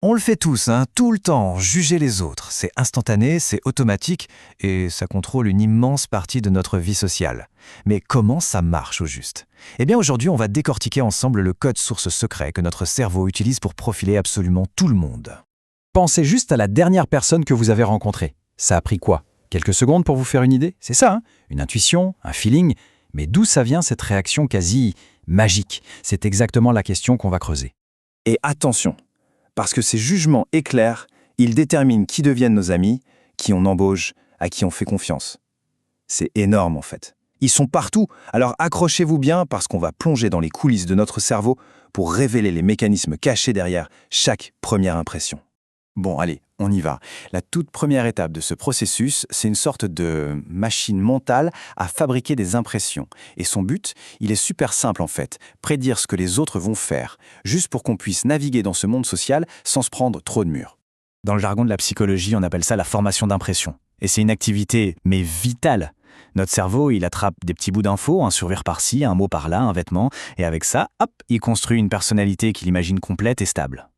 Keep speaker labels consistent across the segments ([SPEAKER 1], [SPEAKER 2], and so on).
[SPEAKER 1] On le fait tous, hein, tout le temps, juger les autres. C'est instantané, c'est automatique et ça contrôle une immense partie de notre vie sociale. Mais comment ça marche au juste? Eh bien aujourd'hui, on va décortiquer ensemble le code source secret que notre cerveau utilise pour profiler absolument tout le monde.
[SPEAKER 2] Pensez juste à la dernière personne que vous avez rencontrée. Ça a pris quoi? Quelques secondes pour vous faire une idée? C'est ça, hein? Une intuition, un feeling. Mais d'où ça vient cette réaction quasi magique? C'est exactement la question qu'on va creuser.
[SPEAKER 3] Et attention, parce que ces jugements éclairs, ils déterminent qui deviennent nos amis, qui on embauche, à qui on fait confiance. C'est énorme en fait. Ils sont partout, alors accrochez-vous bien parce qu'on va plonger dans les coulisses de notre cerveau pour révéler les mécanismes cachés derrière chaque première impression. Bon, allez, on y va. La toute première étape de ce processus, c'est une sorte de machine mentale à fabriquer des impressions. Et son but, il est super simple en fait, prédire ce que les autres vont faire, juste pour qu'on puisse naviguer dans ce monde social sans se prendre trop de murs.
[SPEAKER 1] Dans le jargon de la psychologie, on appelle ça la formation d'impression. Et c'est une activité, mais vitale. Notre cerveau, il attrape des petits bouts d'infos, un sourire par-ci, un mot par-là, un vêtement, et avec ça, hop, il construit une personnalité qu'il imagine complète et stable.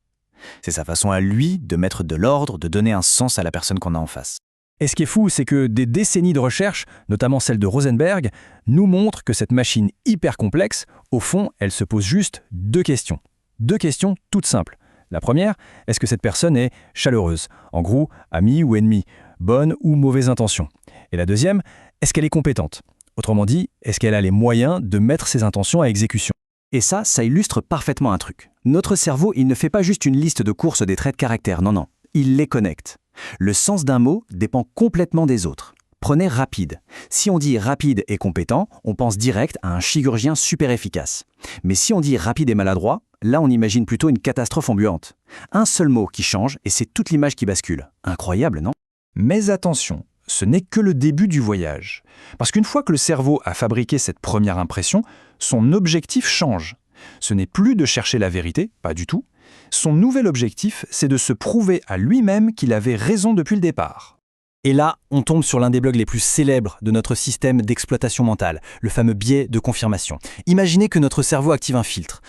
[SPEAKER 1] C'est sa façon à lui de mettre de l'ordre, de donner un sens à la personne qu'on a en face.
[SPEAKER 2] Et ce qui est fou, c'est que des décennies de recherche, notamment celle de Rosenberg, nous montrent que cette machine hyper complexe, au fond, elle se pose juste deux questions. Deux questions toutes simples. La première, est-ce que cette personne est chaleureuse? En gros, amie ou ennemie? Bonne ou mauvaise intention? Et la deuxième, est-ce qu'elle est compétente? Autrement dit, est-ce qu'elle a les moyens de mettre ses intentions à exécution?
[SPEAKER 4] Et ça illustre parfaitement un truc. Notre cerveau, il ne fait pas juste une liste de courses des traits de caractère, non, il les connecte. Le sens d'un mot dépend complètement des autres. Prenez rapide. Si on dit rapide et compétent, on pense direct à un chirurgien super efficace. Mais si on dit rapide et maladroit, là on imagine plutôt une catastrophe ambuante. Un seul mot qui change et c'est toute l'image qui bascule. Incroyable, non?
[SPEAKER 2] Mais attention, ce n'est que le début du voyage. Parce qu'une fois que le cerveau a fabriqué cette première impression, son objectif change. Ce n'est plus de chercher la vérité, pas du tout. Son nouvel objectif, c'est de se prouver à lui-même qu'il avait raison depuis le départ.
[SPEAKER 4] Et là, on tombe sur l'un des blogs les plus célèbres de notre système d'exploitation mentale, le fameux biais de confirmation. Imaginez que notre cerveau active un filtre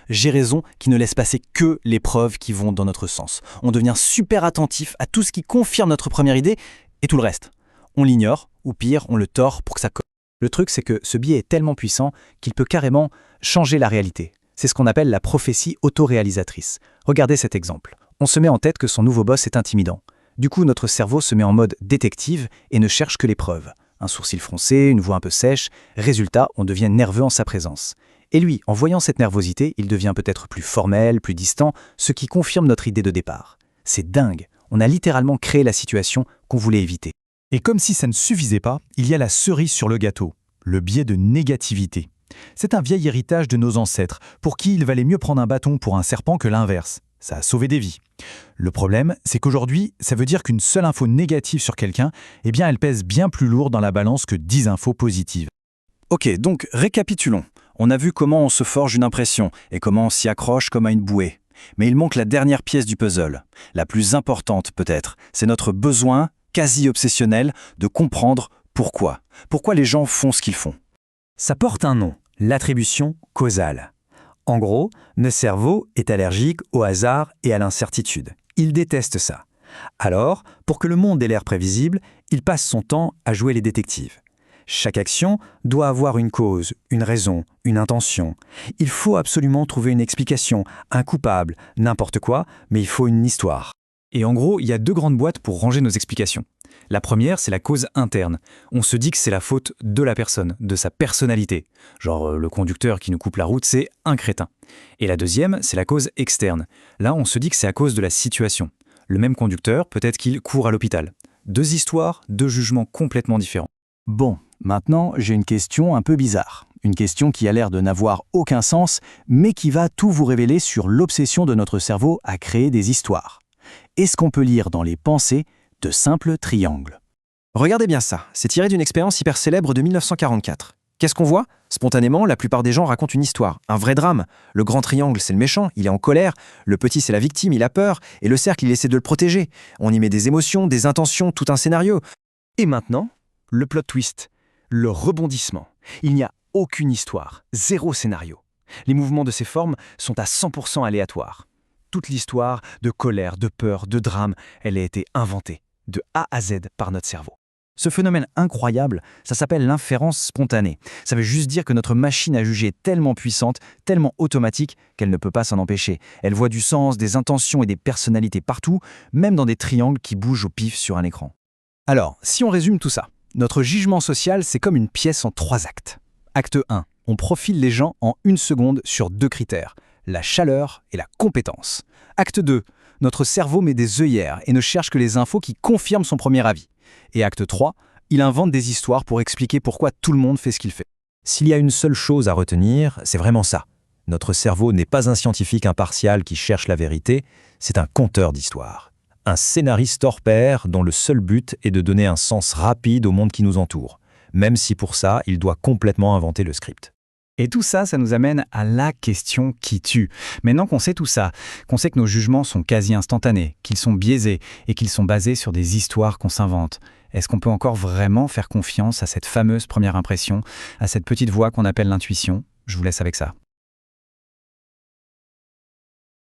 [SPEAKER 4] j'ai raison, qui ne laisse passer que les preuves qui vont dans notre sens. On devient super attentif à tout ce qui confirme notre première idée et tout le reste. On l'ignore, ou pire, on le tord pour que ça colle. Le truc, c'est que ce biais est tellement puissant qu'il peut carrément changer la réalité. C'est ce qu'on appelle la prophétie autoréalisatrice. Regardez cet exemple. On se met en tête que son nouveau boss est intimidant. Du coup, notre cerveau se met en mode détective et ne cherche que les preuves. Un sourcil froncé, une voix un peu sèche. Résultat, on devient nerveux en sa présence. Et lui, en voyant cette nervosité, il devient peut-être plus formel, plus distant, ce qui confirme notre idée de départ. C'est dingue. On a littéralement créé la situation qu'on voulait éviter.
[SPEAKER 2] Et comme si ça ne suffisait pas, il y a la cerise sur le gâteau, le biais de négativité. C'est un vieil héritage de nos ancêtres, pour qui il valait mieux prendre un bâton pour un serpent que l'inverse. Ça a sauvé des vies. Le problème, c'est qu'aujourd'hui, ça veut dire qu'une seule info négative sur quelqu'un, eh bien, elle pèse bien plus lourd dans la balance que 10 infos positives.
[SPEAKER 3] Ok, donc récapitulons. On a vu comment on se forge une impression et comment on s'y accroche comme à une bouée. Mais il manque la dernière pièce du puzzle, la plus importante peut-être. C'est notre besoin, quasi obsessionnel, de comprendre pourquoi. Pourquoi les gens font ce qu'ils font.
[SPEAKER 4] Ça porte un nom, l'attribution causale. En gros, notre cerveau est allergique au hasard et à l'incertitude. Il déteste ça. Alors, pour que le monde ait l'air prévisible, il passe son temps à jouer les détectives. Chaque action doit avoir une cause, une raison, une intention. Il faut absolument trouver une explication, un coupable, n'importe quoi, mais il faut une histoire.
[SPEAKER 2] Et en gros, il y a deux grandes boîtes pour ranger nos explications. La première, c'est la cause interne. On se dit que c'est la faute de la personne, de sa personnalité. Genre, le conducteur qui nous coupe la route, c'est un crétin. Et la deuxième, c'est la cause externe. Là, on se dit que c'est à cause de la situation. Le même conducteur, peut-être qu'il court à l'hôpital. Deux histoires, deux jugements complètement différents.
[SPEAKER 1] Bon, maintenant, j'ai une question un peu bizarre. Une question qui a l'air de n'avoir aucun sens, mais qui va tout vous révéler sur l'obsession de notre cerveau à créer des histoires. Est-ce qu'on peut lire dans les pensées de simples triangles?
[SPEAKER 5] Regardez bien ça, c'est tiré d'une expérience hyper célèbre de 1944. Qu'est-ce qu'on voit? Spontanément, la plupart des gens racontent une histoire, un vrai drame. Le grand triangle, c'est le méchant, il est en colère. Le petit, c'est la victime, il a peur. Et le cercle, il essaie de le protéger. On y met des émotions, des intentions, tout un scénario. Et maintenant, le plot twist, le rebondissement. Il n'y a aucune histoire, zéro scénario. Les mouvements de ces formes sont à 100% aléatoires.
[SPEAKER 2] toute l'histoire, de colère, de peur, de drame, elle a été inventée, de A à Z par notre cerveau. Ce phénomène incroyable, ça s'appelle l'inférence spontanée. Ça veut juste dire que notre machine à juger est tellement puissante, tellement automatique, qu'elle ne peut pas s'en empêcher. Elle voit du sens, des intentions et des personnalités partout, même dans des triangles qui bougent au pif sur un écran. Alors, si on résume tout ça, notre jugement social, c'est comme une pièce en 3 actes. Acte 1, on profile les gens en 1 seconde sur 2 critères, la chaleur et la compétence. Acte 2, notre cerveau met des œillères et ne cherche que les infos qui confirment son premier avis. Et acte 3, il invente des histoires pour expliquer pourquoi tout le monde fait ce qu'il fait.
[SPEAKER 5] S'il y a une seule chose à retenir, c'est vraiment ça. Notre cerveau n'est pas un scientifique impartial qui cherche la vérité, c'est un conteur d'histoires. Un scénariste hors pair dont le seul but est de donner un sens rapide au monde qui nous entoure, même si pour ça, il doit complètement inventer le script.
[SPEAKER 2] Et tout ça, ça nous amène à la question qui tue. Maintenant qu'on sait tout ça, qu'on sait que nos jugements sont quasi instantanés, qu'ils sont biaisés et qu'ils sont basés sur des histoires qu'on s'invente, est-ce qu'on peut encore vraiment faire confiance à cette fameuse première impression, à cette petite voix qu'on appelle l'intuition? Je vous laisse avec ça.